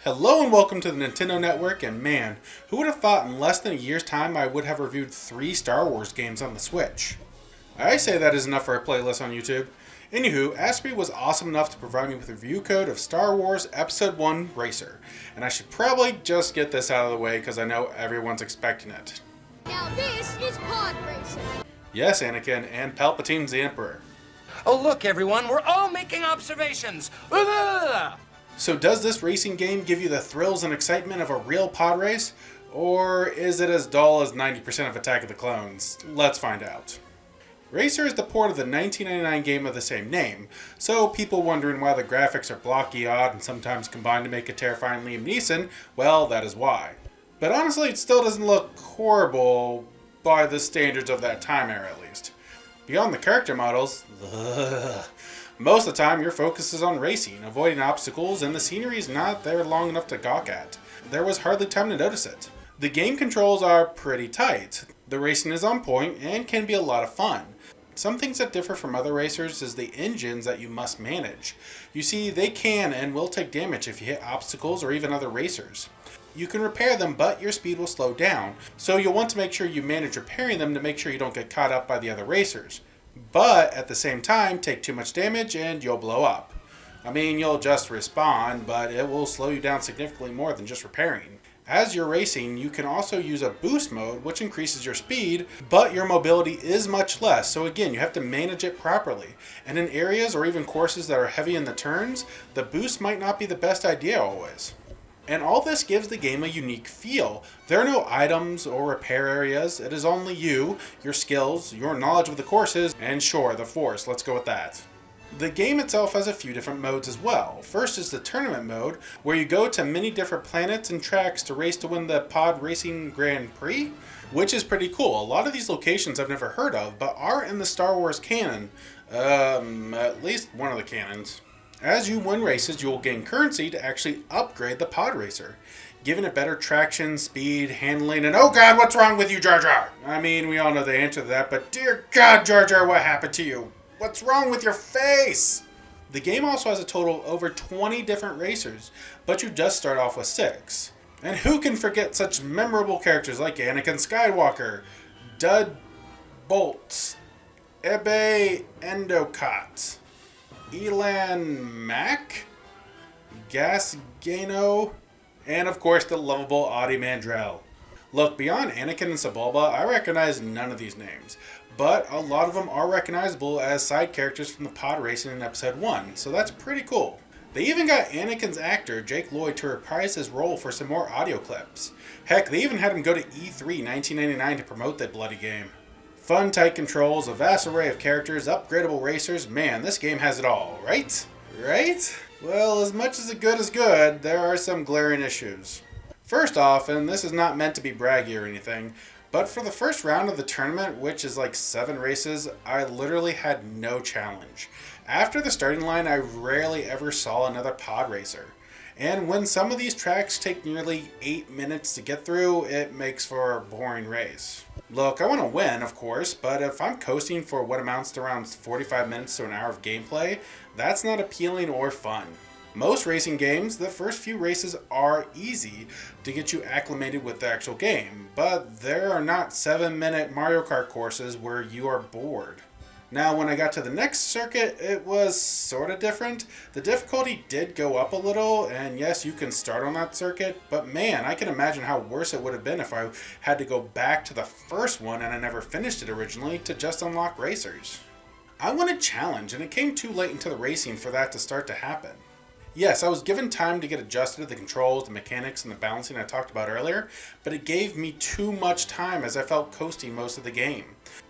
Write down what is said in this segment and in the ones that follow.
Hello and welcome to the Nintendo Network, and man, who would have thought in less than a year's time I would have reviewed 3 Star Wars games on the Switch? I say that is enough for a playlist on YouTube. Anywho, Ashby was awesome enough to provide me with a review code of Star Wars Episode 1 Racer, and I should probably just get this out of the way because I know everyone's expecting it. Now this is Podracing. Yes, Anakin, and Palpatine's the Emperor. Oh, look, everyone, we're all making observations. So does this racing game give you the thrills and excitement of a real pod race? Or is it as dull as 90% of Attack of the Clones? Let's find out. Racer is the port of the 1999 game of the same name, so people wondering why the graphics are blocky, odd, and sometimes combined to make a terrifying Liam Neeson, well, that is why. But honestly, it still doesn't look horrible by the standards of that time era at least. Beyond the character models, most of the time your focus is on racing, avoiding obstacles, and the scenery is not there long enough to gawk at. There was hardly time to notice it. The game controls are pretty tight. The racing is on point and can be a lot of fun. Some things that differ from other racers is the engines that you must manage. You see, they can and will take damage if you hit obstacles or even other racers. You can repair them, but your speed will slow down, so you'll want to make sure you manage repairing them to make sure you don't get caught up by the other racers. But at the same time, take too much damage and you'll blow up. I mean, you'll just respawn, but it will slow you down significantly more than just repairing. As you're racing, you can also use a boost mode, which increases your speed, but your mobility is much less, so again, you have to manage it properly. And in areas or even courses that are heavy in the turns, the boost might not be the best idea always. And all this gives the game a unique feel. There are no items or repair areas. It is only you, your skills, your knowledge of the courses, and sure, the Force. Let's go with that. The game itself has a few different modes as well. First is the tournament mode, where you go to many different planets and tracks to race to win the Pod Racing Grand Prix, which is pretty cool. A lot of these locations I've never heard of, but are in the Star Wars canon. At least one of the canons. As you win races, you will gain currency to actually upgrade the pod racer, giving it better traction, speed, handling, and oh god, what's wrong with you, Jar Jar? I mean, we all know the answer to that, but dear god, Jar Jar, what happened to you? What's wrong with your face? The game also has a total of over 20 different racers, but you just start off with 6. And who can forget such memorable characters like Anakin Skywalker, Dud Bolts, Ebe Endocott, Elan Mac, Gasgano, and of course the lovable Audie Mandrell. Look, beyond Anakin and Sebulba, I recognize none of these names, but a lot of them are recognizable as side characters from the pod racing in Episode 1, so that's pretty cool. They even got Anakin's actor, Jake Lloyd, to reprise his role for some more audio clips. Heck, they even had him go to E3 1999 to promote that bloody game. Fun, tight controls, a vast array of characters, upgradable racers. Man, this game has it all, right? Right? Well, as much as the good is good, there are some glaring issues. First off, and this is not meant to be braggy or anything, but for the first round of the tournament, which is like 7 races, I literally had no challenge. After the starting line, I rarely ever saw another pod racer. And when some of these tracks take nearly 8 minutes to get through, it makes for a boring race. Look, I want to win, of course, but if I'm coasting for what amounts to around 45 minutes to an hour of gameplay, that's not appealing or fun. Most racing games, the first few races are easy to get you acclimated with the actual game, but there are not 7-minute Mario Kart courses where you are bored. Now, when I got to the next circuit, it was sort of different. The difficulty did go up a little, and yes, you can start on that circuit, but man, I can imagine how worse it would have been if I had to go back to the first one and I never finished it originally to just unlock racers. I wanted challenge, and it came too late into the racing for that to start to happen. Yes, I was given time to get adjusted to the controls, the mechanics, and the balancing I talked about earlier, but it gave me too much time as I felt coasting most of the game.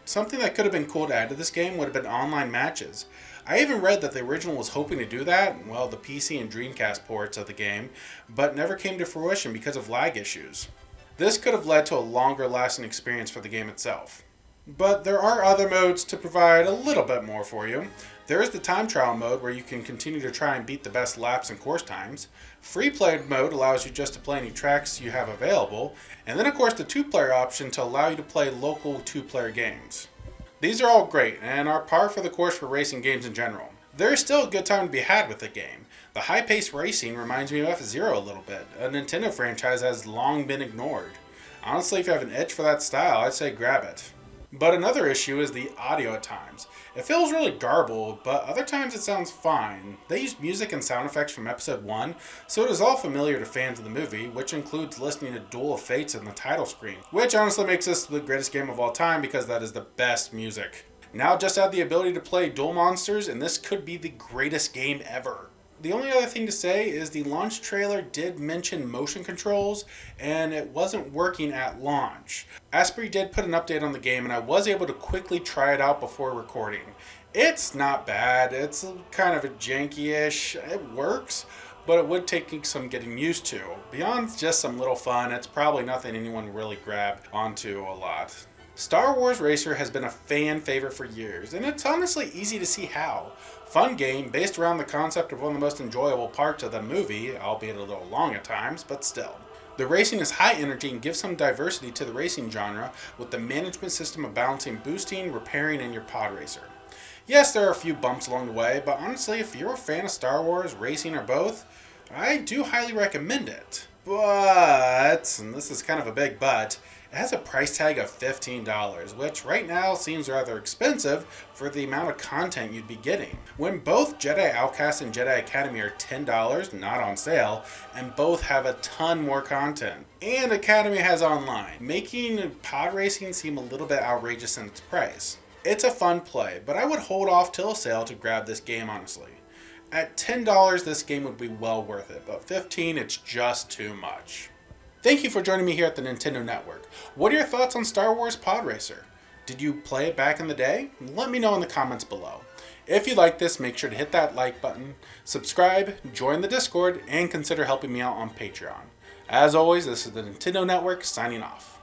Something that could have been cool to add to this game would have been online matches. I even read that the original was hoping to do that, well, the PC and Dreamcast ports of the game, but never came to fruition because of lag issues. This could have led to a longer lasting experience for the game itself. But there are other modes to provide a little bit more for you. There is the time trial mode where you can continue to try and beat the best laps and course times. Free play mode allows you just to play any tracks you have available. And then of course the 2-player option to allow you to play local 2-player games. These are all great and are par for the course for racing games in general. There's still a good time to be had with the game. The high-paced racing reminds me of F-Zero a little bit, a Nintendo franchise that has long been ignored. Honestly, if you have an itch for that style, I'd say grab it. But another issue is the audio at times. It feels really garbled, but other times it sounds fine. They use music and sound effects from episode 1, so it is all familiar to fans of the movie, which includes listening to Duel of Fates in the title screen, which honestly makes this the greatest game of all time because that is the best music. Now just add the ability to play Duel Monsters, and this could be the greatest game ever. The only other thing to say is the launch trailer did mention motion controls, and it wasn't working at launch. Asprey did put an update on the game, and I was able to quickly try it out before recording. It's not bad, it's kind of a janky-ish, it works, but it would take some getting used to. Beyond just some little fun, it's probably nothing anyone really grabbed onto a lot. Star Wars Racer has been a fan favorite for years, and it's honestly easy to see how. Fun game based around the concept of one of the most enjoyable parts of the movie, albeit a little long at times, but still. The racing is high energy and gives some diversity to the racing genre with the management system of balancing boosting, repairing, and your pod racer. Yes, there are a few bumps along the way, but honestly, if you're a fan of Star Wars, racing, or both, I do highly recommend it. But, and this is kind of a big but, it has a price tag of $15, which right now seems rather expensive for the amount of content you'd be getting. When both Jedi Outcast and Jedi Academy are $10, not on sale, and both have a ton more content. And Academy has online, making pod racing seem a little bit outrageous in its price. It's a fun play, but I would hold off till a sale to grab this game honestly. At $10, this game would be well worth it, but $15, it's just too much. Thank you for joining me here at the Nintendo Network. What are your thoughts on Star Wars Pod Racer? Did you play it back in the day? Let me know in the comments below. If you like this, make sure to hit that like button, subscribe, join the Discord, and consider helping me out on Patreon. As always, this is the Nintendo Network signing off.